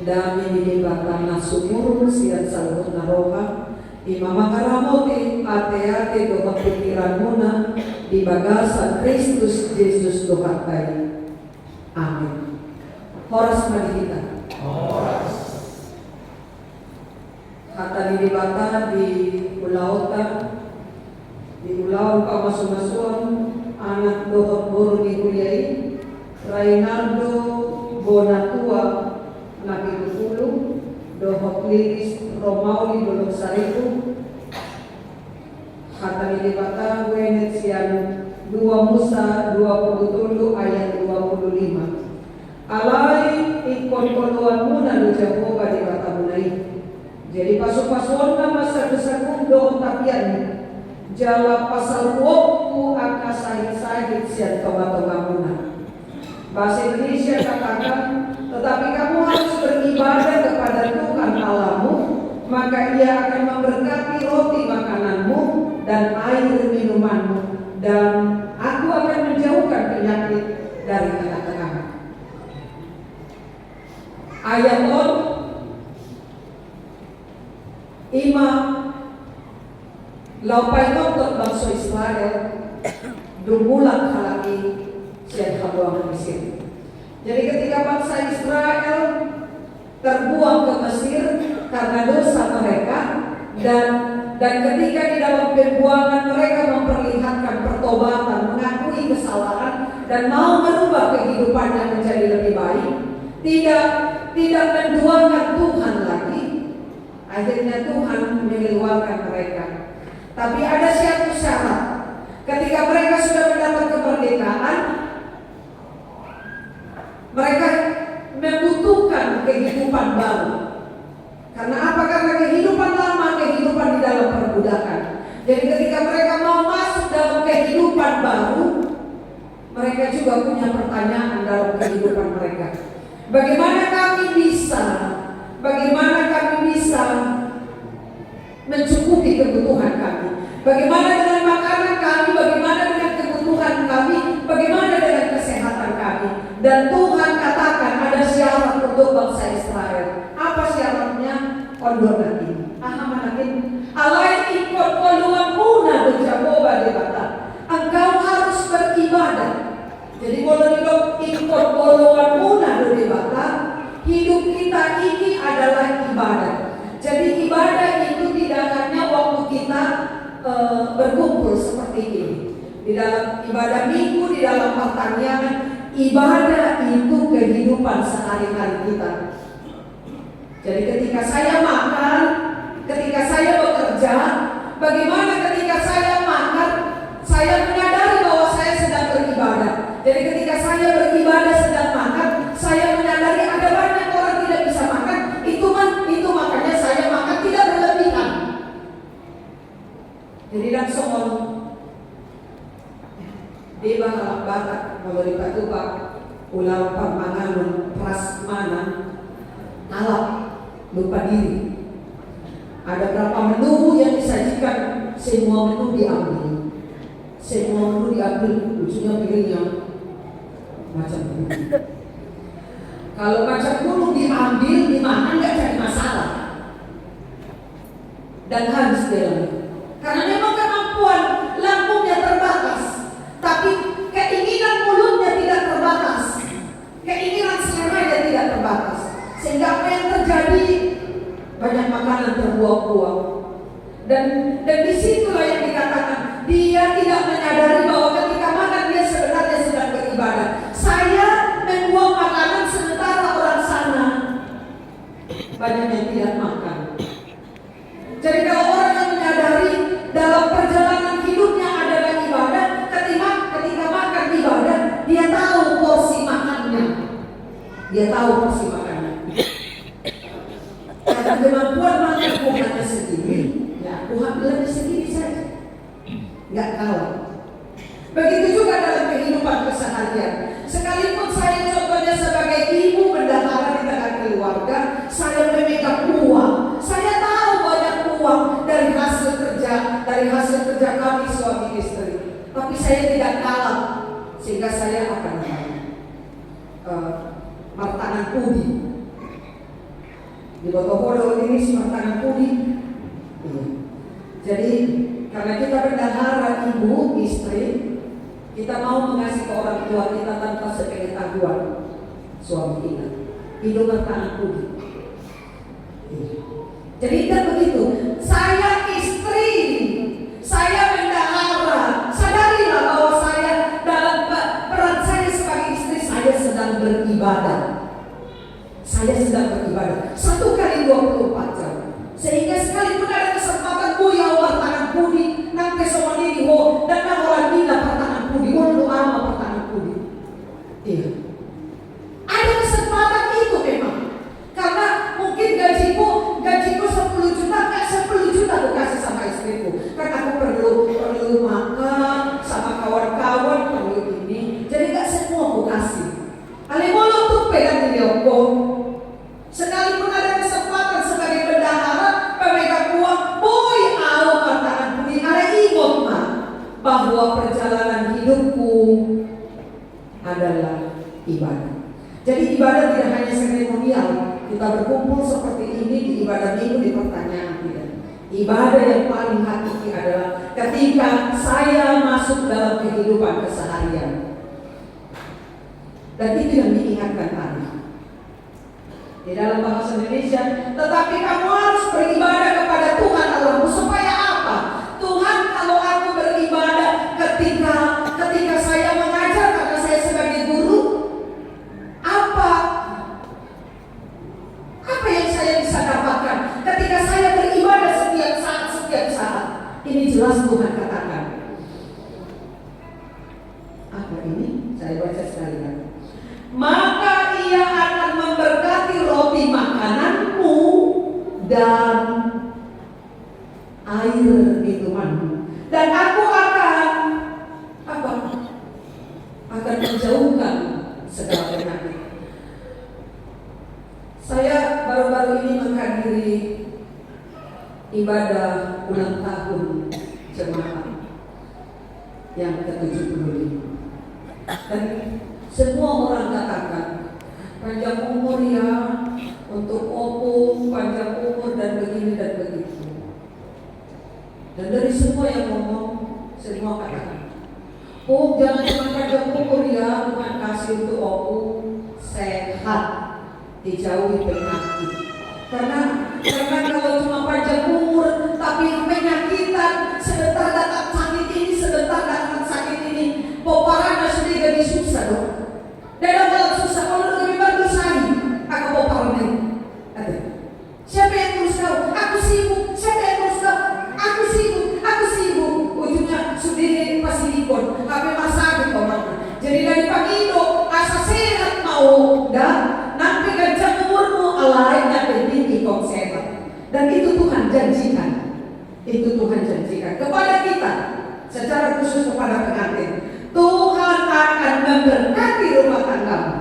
dami nilibatan na sumurong siya sa loob na roha. Imamangaramote ate-ate do kapikiran mo na di baga sa Kristus Jesus dohatay. Amen. Horas malihita. Horas. Kata nilibatan di Ulaota, di Ulaw Pamasunason, anak dohot buru di Kuliay, Reynaldo Bonatua, nakikutulong, dohot Liris Romauli Dolog Sariku, kata nilibatan Wenet siyan 2 Musa 27 ayat 25. Alay ikon-konuan muna do Jehovah di kata munay. Jadi pasok-pasok na masag-sagong doon tapian. Jala pasal 20 ang kasahit-sahit siya toga-toga muna. Bahasa Indonesia katakan, tetapi kamu harus beribadah kepada Tuhan Allahmu, maka Ia akan memberkati roti makananmu dan air minumanmu, dan Aku akan menjauhkan penyakit dari tengah-tengahmu. Ayat on Ima laupay nonton bangsa Israel dumulang halaki siya haluang Mesir. Jadi ketika bangsa Israel terbuang ke Mesir karena dosa mereka, dan ketika di dalam pembuangan mereka memperlihatkan pertobatan, mengakui kesalahan dan mau merubah kehidupannya menjadi lebih baik, tidak menduakan Tuhan lagi. Akhirnya Tuhan mengeluarkan mereka. Tapi ada satu syarat. Ketika mereka sudah mendapat kemerdekaan, mereka membutuhkan kehidupan baru. Karena apa? Karena kehidupan lama, kehidupan di dalam perbudakan. Jadi ketika mereka mau masuk dalam kehidupan baru, mereka juga punya pertanyaan dalam kehidupan mereka. Bagaimana kami bisa mencukupi kebutuhan kami? Bagaimana dengan makanan kami? Bagaimana dengan kebutuhan kami? Bagaimana dengan kesehatan kami? Dan Tuhan katakan ada syarat untuk bangsa Israel. Apa syaratnya? Ondor nanti. Ahamanakin. Alai ikut koluan muna berjagoba debata. Engkau harus beribadah. Jadi kalau ikut koluan muna debata, hidup kita ini adalah ibadah. Jadi ibadah itu tidak hanya waktu kita berkumpul seperti ini. Di dalam ibadah minggu, di dalam pertanian, ibadah itu kehidupan sehari-hari kita. Jadi ketika saya makan, ketika saya bekerja, bagaimana ketika saya makan, saya menyadari bahwa saya sedang beribadah. Jadi ketika saya beribadah sedang makan, saya menyadari ada banyak orang tidak bisa makan, itu makanya saya makan tidak berlebihan. Jadi langsung di bawah batak kalau di Patupak ulang Pamanganun prasmanan alap lupa diri. Ada berapa menu yang disajikan, semua menu diambil. Semua menu diambil, ujungnya pilihnya macam gunung. Kalau macam gunung diambil, dimakan nggak jadi masalah. Dan harus dilalui. Karena memang kemampuan lambungnya terbatas, tapi keinginan mulutnya tidak terbatas, keinginan seleranya tidak terbatas. Sehingga apa yang terjadi, banyak makanan terbuang-buang. Dan disitulah yang dikatakan, dia tidak menyadari bahwa ketika makan dia sebenarnya sedang beribadah. Saya membuang makanan sementara orang sana banyak yang tidak makan. Jadi kalau orang yang menyadari dalam perjalanan hidupnya adalah ibadah, ketika makan ibadah, dia tahu porsi makannya. Dia tahu porsi makannya. Karena kemampuan makan bukannya segini, ya Tuhan bilang segini saja. Nggak tahu. Begitu juga dalam kehidupan keseharian. Sekalipun saya contohnya sebagai ibu bendahara di tengah keluarga, saya memegang uang. Saya tahu banyak uang dari hasil kerja kami suami istri. Tapi saya tidak kalah, sehingga saya akan martanan pudi. Di Botokodo ini Semartangan Pudi. Jadi karena kita bendahara ibu, istri, kita mau mengasihi ke orang tua kita tanpa sepengetahuan suami kita. Hidup Semartangan Pudi. Jadi kan begitu. Saya istri, saya bendahara. Sadarilah bahwa saya dalam peran saya sebagai istri, saya sedang beribadah. Saya sedang beribadah 1 kali 24 jam. Sehingga sekalipun ada kesempatan buya Semartangan Pudi, nang pesona ini dan nang orang dina Semartangan Pudi, lu ama Semartangan Pudi. Iya. Ada kesempatan itu memang. Karena mungkin gajiku 10 juta, enggak 10 juta aku kasih sama istriku. Karena aku perlu makan sama kawan-kawan, perlu ini. Jadi enggak semua aku kasih. Alimolo tuh pegang di Yoko. Sekalipun ada kesempatan sebagai bendahara pemegang uang, boy Semartangan Pudi, ada ingat mah bahwa perjalanan hidupku adalah ibadah. Jadi ibadah tidak hanya seremonial. Kita berkumpul seperti ini di ibadah minggu di pertanyaan tidak. Ibadah yang paling hakiki adalah ketika saya masuk dalam kehidupan keseharian. Dan itu yang diingatkan tadi. Di dalam bahasa Indonesia, tetapi kamu harus beribadah kepada Tuhan Allahmu. Supaya apa? Tuhan, kalau aku beribadah ketika saya mengajar karena saya sebagai guru, apa yang saya bisa dapatkan ketika saya beribadah setiap saat? Ini jelas Tuhan katakan. Apa ini? Saya baca sekali lagi. Maka ia akan memberkati roti makananmu dan air minumanmu. Dan aku akan menjauhkan segala penyakit. Saya baru-baru ini menghadiri ibadah ulang tahun jemaat yang ke-75. Dan semua orang katakan panjang umur ya, untuk opung, panjang umur dan begini dan begitu. Dan dari semua yang ngomong, semua katakan, oh jangan cuma panjang umur ya, Tuhan kasih untuk opung sehat, dijauhi penyakit. Karena kalau cuma panjang umur tapi penyakitan, sebentar datang sakit ini, sebentar datang sakit ini, poparana sedih jadi susah dong. Dalam susah, kalau lebih bagus saya, aku poparana. Siapa yang terus tahu? Aku sibuk. Siapa yang terus tahu? Aku sibuk. Ujungnya sudah pasti ikut. Tapi masak gitu mana? Jadi dari pagi itu asa sehat mau dan nanti gajah umurmu alainya tinggi kau sehat. Dan itu Tuhan janjikan. Kepada kita, secara khusus kepada pengantin. Tuhan akan memberkati rumah tanggamu.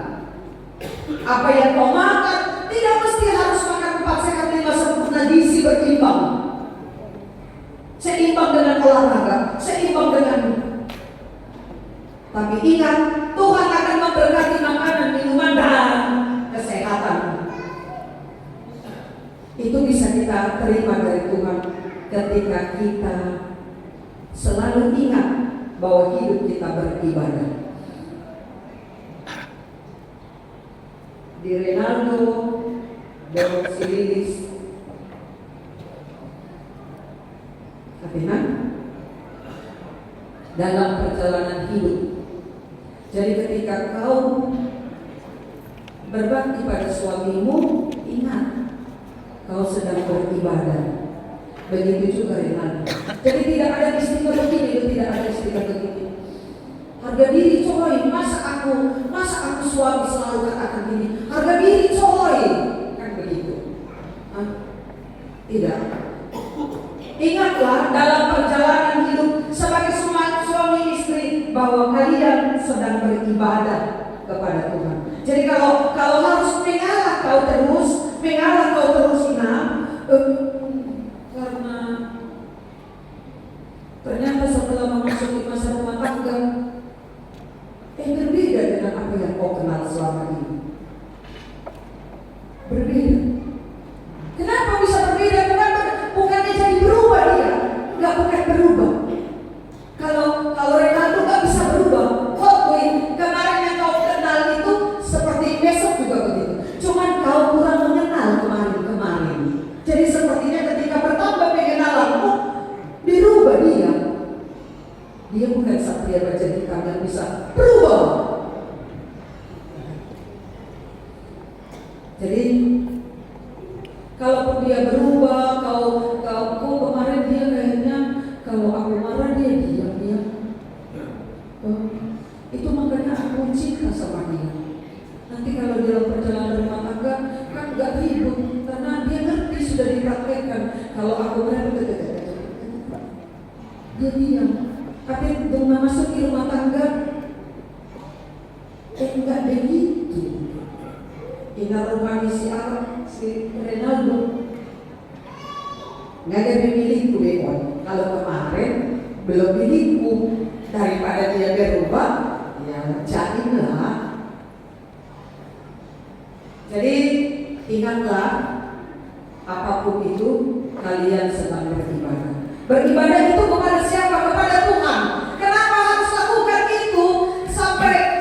Apa yang kau makan tidak mesti harus makan 4 sehat 5 sempurna, gizi berimbang. Seimbang dengan olahraga, seimbang dengan. Tapi ingat, Tuhan akan memberkati makanan, minuman dan kesehatan. Itu bisa kita terima dari Tuhan ketika kita selalu ingat bahwa hidup kita beribadah. Di Renaldo Sililis dalam perjalanan hidup. Jadi ketika kau berbakti pada suamimu, ingat kau sedang beribadah. Begitu juga Renaldo. Jadi tidak ada istilah begini, tidak ada istilah begini. Harga diri coy, masa aku suami selalu katakan gini, harga diri coy, kan begitu. Tidak. Ingatlah dalam perjalanan hidup sebagai suami istri bahwa kalian sedang beribadah kepada Tuhan. Jadi kalau harus mengalah kau terus karena ternyata setelah memasuki masa rumah tangga berbeda dengan apa yang kau kenal selama ini. Berbeda. Jadi kalaupun dia berubah, kau kemarin dia kayaknya kalau aku marah dia diam. Itu makanya aku cinta sama dia. Nanti kalau dalam perjalanan rumah tangga kan nggak ribut karena dia ngerti sudah dipraktekkan. Kalau aku marah dia diam. Tapi dengan masuk di rumah tangga enggak begitu. Ingat rumahnya si Renaldo nggak ada milikku Bekon. Kalau kemarin belum milikku, daripada dia berubah ya jadilah. Jadi ingatlah, apapun itu kalian sedang beribadah. Beribadah itu kepada siapa? Kepada Tuhan. Kenapa harus lakukan itu?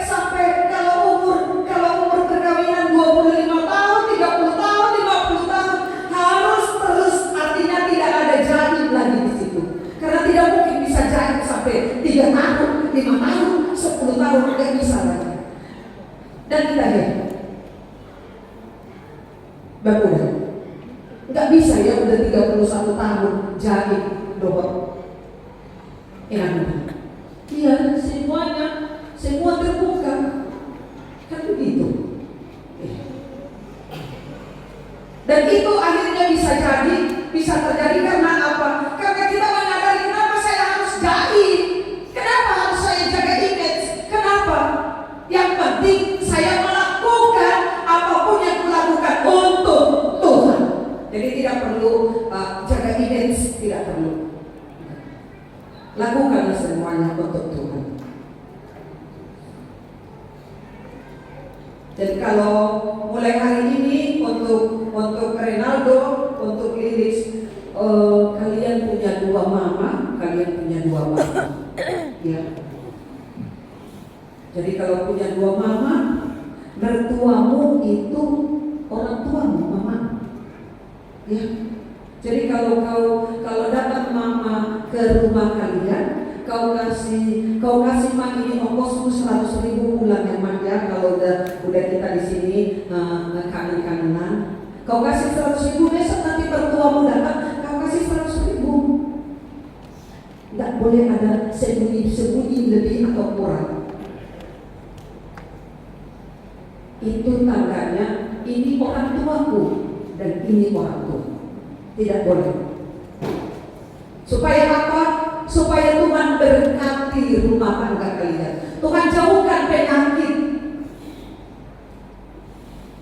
Sampai kalau umur perkawinan 25 tahun, 30 tahun, 50 tahun harus terus, artinya tidak ada jahit lagi di situ. Karena tidak mungkin bisa jahit sampai 3 tahun, 5 tahun, 10 tahun, tidak bisa lagi. Dan kita lihat berkurang. Nggak bisa ya udah 31 tahun jahit dobel. Enak. Iya, semua terbuka. Kan begitu. Dan itu akhirnya bisa terjadi karena apa? Karena kita menyadari kenapa saya harus jahit, kenapa harus saya jaga image, kenapa? Yang penting saya melakukan apapun yang kulakukan untuk Tuhan. Jadi tidak perlu jaga image, tidak perlu. Lakukanlah semuanya untuk Tuhan. Jadi kalau mulai hari ini untuk Renaldo, untuk Lilis, kalian punya 2 mama, kalian punya 2 bapak. Ya. Jadi kalau punya 2 mama, mertuamu itu orang tuamu, mama. Ya. Jadi kalau datang mama ke rumah kalian, kau kasih mak ini ongkosmu 100.000 bulan ya mak ya. Kalau udah kita di sini kanan-kanan, kau kasih 100.000, besok nanti mertuamu datang, kau kasih 100.000. Tidak boleh ada sembunyi lebih atau kurang. Itu tandanya ini orang tuaku dan ini orang tua. Tidak boleh. Supaya apa? Supaya Tuhan berkati rumah tangga kalian. Tuhan jauhkan penyakit.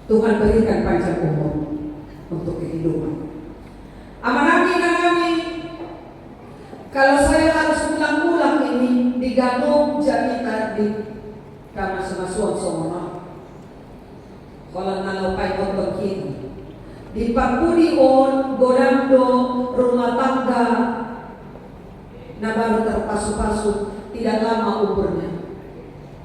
Tuhan berikan panjang umur untuk kehidupan. Amin. Kalau saya harus pulang ini digabung jadi di kamar semasuan semua. Kalau nalau paipot begini. Di Pakudion, Godamdo, rumah tangga, nah baru terpasu-pasu, tidak lama umurnya.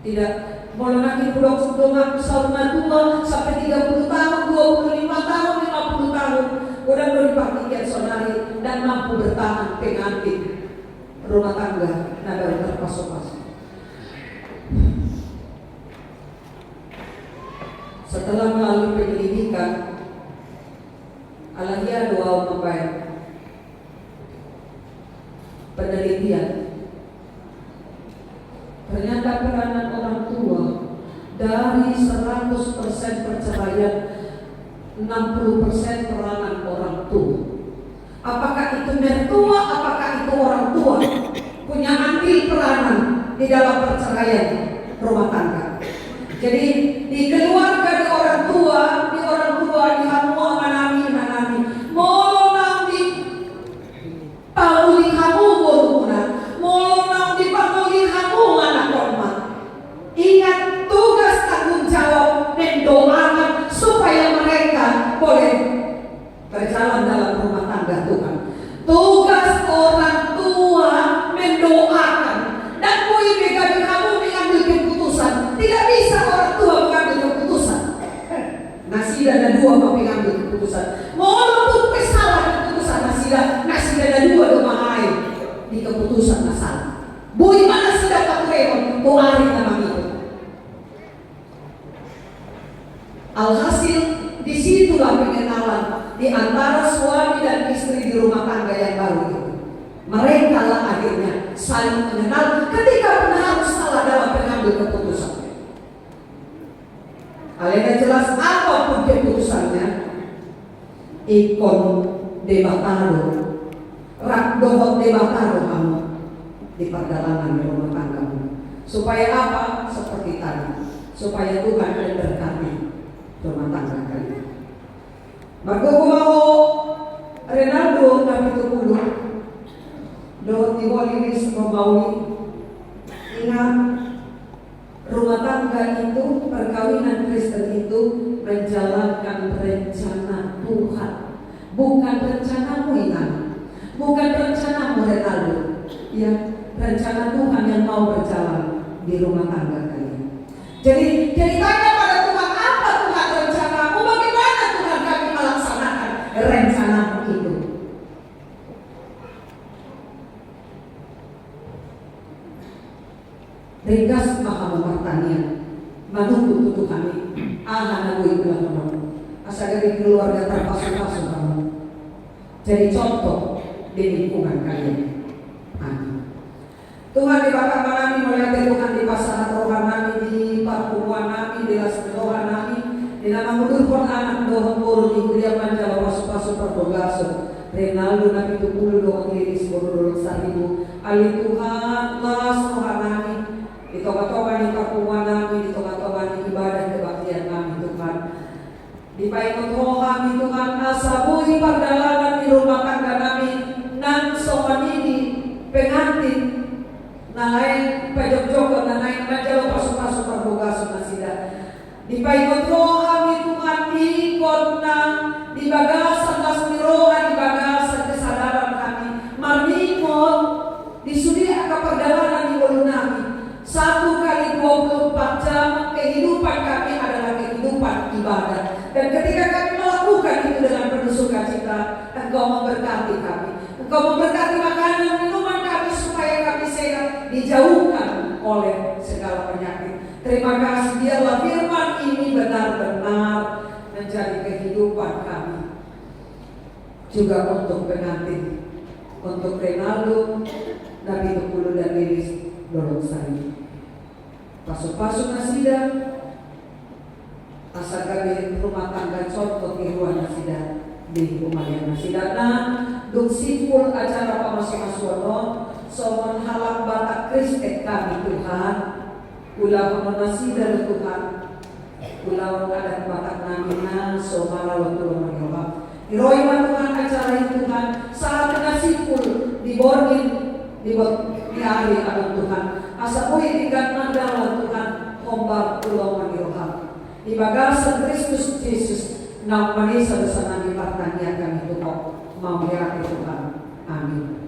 Tidak, mau nanti pudok sedongan sauna tua sampai 30 tahun, 25 tahun, 50 tahun, Godamdo dipakai saudari dan mampu bertahan pengantin rumah tangga, nah baru terpasu-pasu. Setelah melalui penyelidikan, alahnya doa membaik penelitian, ternyata peranan orang tua dari 100% perceraian, 60% peranan orang tua. Apakah itu mertua, apakah itu orang tua punya andil peranan di dalam perceraian rumah tangga. Jadi di keluarga di orang tua di hamu manami molo nang di pauli hamu boruna, molo nang di pauli hamu anak korma. Ingat tugas tanggung jawab mendoakan supaya mereka boleh berjalan dalam rumah tangga Tuhan. Tugas orang tua mendoakan dan boleh bagi kamu mengambil keputusan. Tidak bisa orang tua mengambil keputusan. Nasi dan dua mau mengambil keputusan. Walaupun salah keputusan nasi dan dua domahai di keputusan masalah. Bui mana sih dapat reon? Tuari nama itu. Alhasil disitulah pengenalan di antara suami dan istri di rumah tangga yang baru itu. Mereka lah akhirnya saling mengenal ketika pun harus salah dalam pengambil keputusan. Kalian jelas apapun keputusannya, ikon debatado, rak dohot debatado kamu di perjalanan di rumah tanggamu. Supaya apa? Seperti tadi, supaya Tuhan memberkati rumah tangga kalian. Maka mau Renaldo kami tupulu do tiwaliris membawi. Ingat, rumah tangga itu, perkawinan Kristen itu menjalankan rencana Tuhan, bukan rencanamu. Ingat, bukan rencanamu Renaldo, ya, rencana Tuhan yang mau berjalan di rumah tangga kalian. Jadi tanya pada Tuhan, apa Tuhan rencanamu? Bagaimana Tuhan kami melaksanakan rencanamu itu? Ringkas maha memartanian manunggu tutu kami anak aku ibulah kamu asal dari keluarga terpasu-pasu kamu jadi contoh di lingkungan kalian. Amin. Tuhan di bakal kami mulai Tuhan di pasangan rohan kami di parkuan kami di las rohan kami di nama mudurpon anak dohon puru di kuliah manjala pasu-pasu perbogaso Renaldo nabi tupulu dohon liris bodo saribu ali Tuhan las rohan kami di toga-toga di parkuan kami, di toga-toga di ibadah kebaktian kami Tuhan. Di paikot rohani Tuhan, asabuhi perjalanan di rumah tangga kami, nan somanini pengantin, nalain pajok-jokot, nalain majalo pasu-pasu perbogaso nasida. Di paikot rohani Tuhan, ikot nang di bagasan las rohan, di bagasan kesadaran kami, marmikot, di sudia ke perjalanan di bolu kami. 1 kali 24 jam kehidupan kami adalah kehidupan ibadah. Dan ketika kami melakukan itu dengan penuh sukacita, Engkau memberkati kami. Engkau memberkati makanan minuman kami supaya kami sehat, dijauhkan oleh segala penyakit. Terima kasih, biarlah firman ini benar-benar menjadi kehidupan kami. Juga untuk pengantin, untuk Renaldo, Nabi Tupulu dan Lilis Dolonsari. Pasu-pasu nasida asal kami rumah tangga contoh kehidupan nasida di rumah yang nasida dung sipul acara pamasuk-masuano somon halak batak Kristek kami Tuhan ulah nasida Tuhan ulah adat batak namina somala tulung menyoba Iroima Tuhan acara itu Tuhan saat nasipul di boarding di hari akan Tuhan asa boleh tinggal mandalan Tuhan ombak pulau maniroham di bagasan Kristus Yesus nama Manisa bersama di partanya kami Tuhan mau berarti Tuhan. Amin.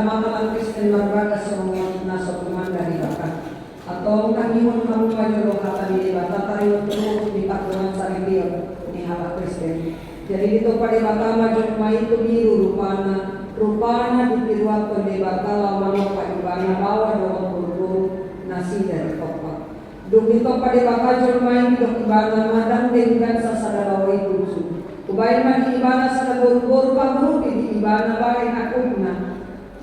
Katamatan Kristen Marbaga sa mga nasa tumanda di baka. Atau kanihon kamu majolo kata di bata tayo tulog di pagkuhan sa review ni Haba Kristen. Jadi dito pa di bata majol may tubiru rupana ditiruat ko di bata lamano pa ibana bawa doon puro nasi dari topak. Dito pa di bata jol may dito ibana madang dengan sa sadalaway tuso. Kubayin man di ibana sa nagurugor pagrupi di ibana bagay nakuna.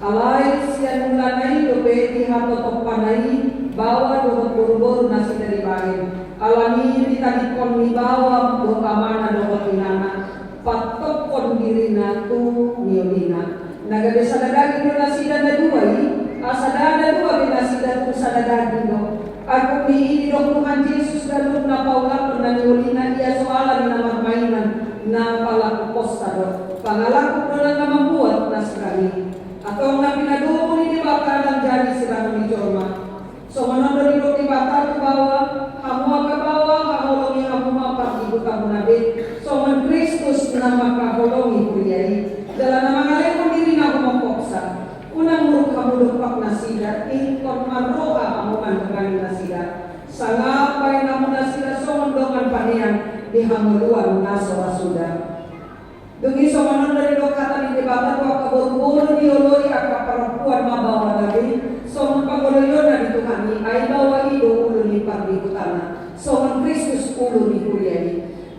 Alay siya nung lanay dope di hato panay bawa doon puro nasi dari bagay. Alani ditalikon ni bawa do kamana do kinana patokon diri na tu niolina. Nagabe sa dadagin do nasida na duway, asada na duwa binasida tu sa dadagin do. Ako miini do Tuhan Jesus dalog na paulapon na niolina iya soalan na magmainan na palakuposta do. Pangalakot do na mambuat na sekali. Atau na pinadumo ni baka ng jari sila ni Jorma. So manondo ni do baka tu bawa hamu ka bawa kahulongi hamu mapag-ibo ka munabi. So man Kristus na makahulongi kuriyay. Dala na mga lekong diri na kumapoksa. Unang muruk kamulupak na sila, inkon maroka kamuman kagaling na sila. Sa ngapay na muna sila sumundongan paniyan di hamuluan na sa wasuda. Dungi so manondo ni do kata ni bata ko kaburbulo ni olori akaparupuan mabawa nabi. So man paguloyo na dito kami ay bawa ido ulo ni pagbibutana. So man Kristus ulo ni kuriyay.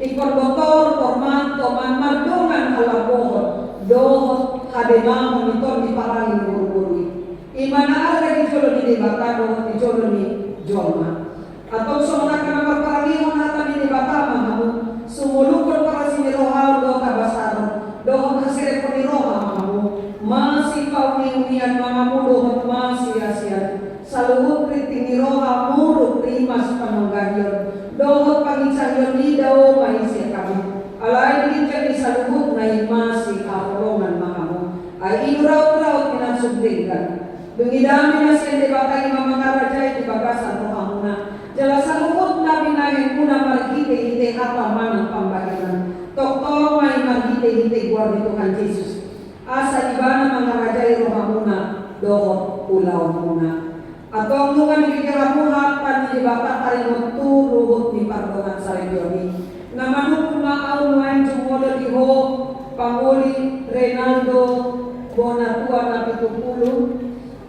Ikon motor, formato, man mardungan halabohon, dohon, hademamon ito di parangin buru-buru. Imana ala di jolo ni Batano, di jolo ni Jolma. Atau sumuna ka na magparangihon natin ni Batama mamu, sumulukon para si Niroha do kabasaro, dohon kasire po ni Roha mamu, masipaw ni unian mga mudohon masiyasiyan, sa luhod riting ni Roha muruk rimas panunggagyon. Dohot panginsan ni daw maisya kami. Alay din kami sa lubog na imasi kakulungan makamu. Ay inuraw-uraw pinansubdingkan. Dungidami na siya di bata yung mga rajay di bagasan o kamuna. Jala sa lubog na binahin kuna margite-hite hataman ng pambaginan. Tokto may margite-hite guwar dito kan Jesus. Asa iba na mga rajay o kamuna. Dohot ulaw muna. Atau nungan ikikiramuhat pan di bata karimot turuhut di pardongan sa regioni. Namanuk kumaaw ngayon jumolo di ho Panguli Reynaldo Bonatua na pitupulo.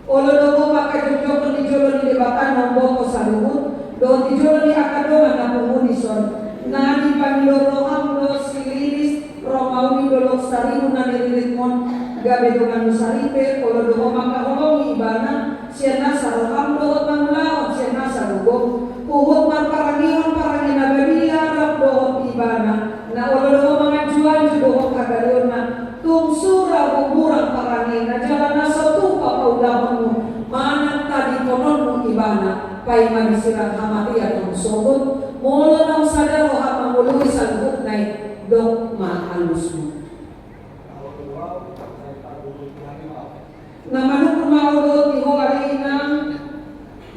Olo dogo makajujoko di jolo di bata ng boko sa luhut. Do di jolo di akadongan na pumulison. Na di Pangiloroham do si Lilis Romawi dolok sarimu na niliritmon gabe dongan musaripe. Olo dogo makahulong ibana siya nasa roham dohot ng laot, siya nasa lugog. Puhot man parangihon parangin na baliya, rap dohot ibana. Na ololo mga juan, dohot kagalion na tungsura umurang parangin. Na jalan nasa tupa paudahon mo, manang tadi konon mo ibana. Pay manisirang hamati at tungsukot. Molo ng sadaro at mamuluwi sa lugog na dogma halus mo. Namanuk kumaudot iho alinang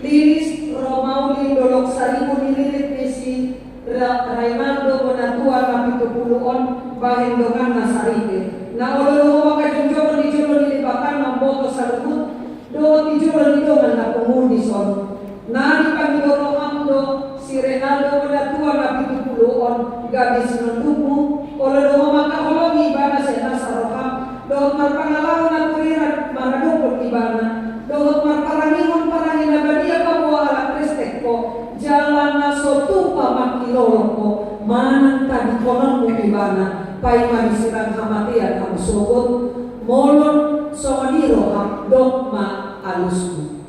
Lilis Romauli dolok saribu nililit si Raymando Bonatua na pitupuluon bahindongan na sarite. Na ololo makajunjolo di jolo nilibakan ng boto sa lubut do di jolo nilongan na pumundison. Na di Pangiloroham do si Reynaldo Bonatua na pitupuluon gabi sinundumo. Ololo makahologi ba na siya nasa roham. Dohot marpangalaw na kuriran maradukot ibana. Dohot marparangihon parangin na badia pabuwa ala Kristek ko. Jalan na sotupa makilolo ko. Manang tadi konon mo ibana. Pay manisirang hamatian ang sugot. Molon somaniro ang dogma alusku.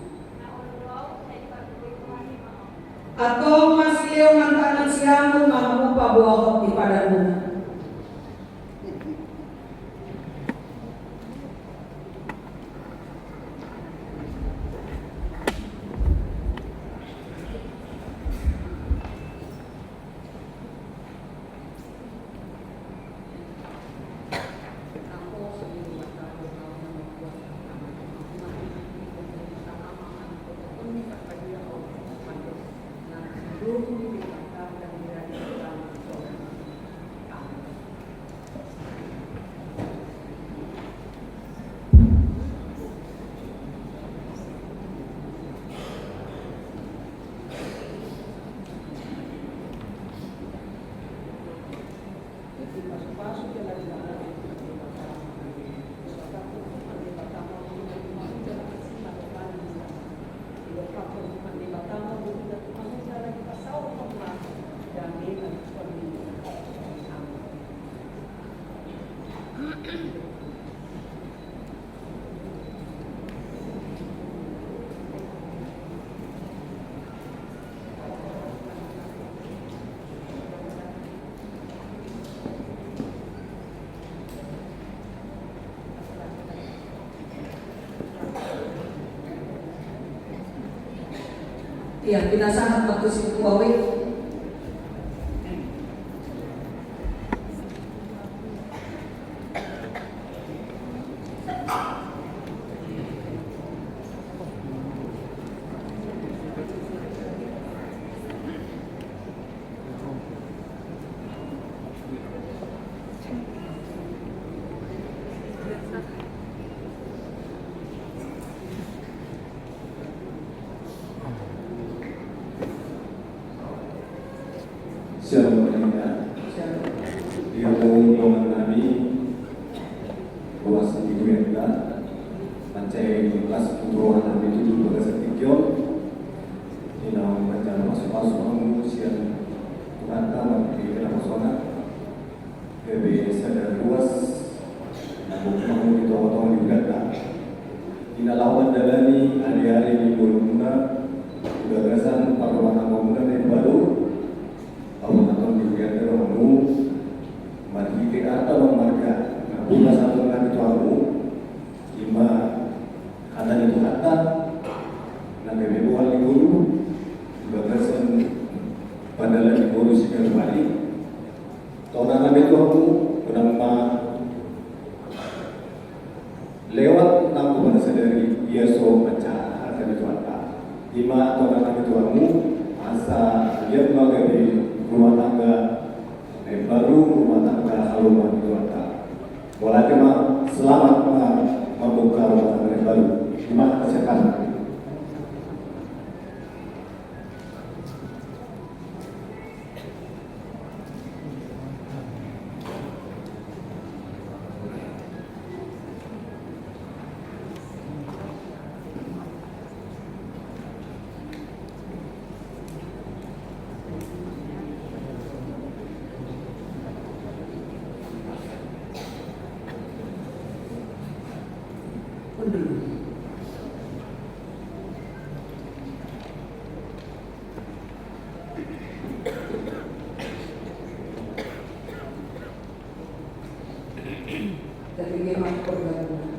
Atau masiliw ng tanan siyang mga pabuwakot di padanuna. Iya, pinasahan waktu si Huawei. Shalom dia mengumumkan kami bahwa seminggu yang pancai kelas pemburuan kami itu juga setikyo ina macam masuk kamu siang Tuhan tahu di dalam zona lebih sadar luas namun kamu itu orang juga tak ina lawan dalami hari-hari di Burunda gagasan perlawanan pemuda yang baru awal tahun dilihat kamu mari kita atau marga bukan satu kali kamu lima karena itu kata nanti bebual di guru gagasan pada lagi guru sikap kembali tahun akan itu aku menambah lewat nampu pada sadari Yesus baca akan itu kata lima tahun akan itu kamu asa dia mengagai rumah tangga baru rumah tangga haluman itu ada. Boleh cuma selamat membuka rumah tangga baru. Terima kasih. Dari game program.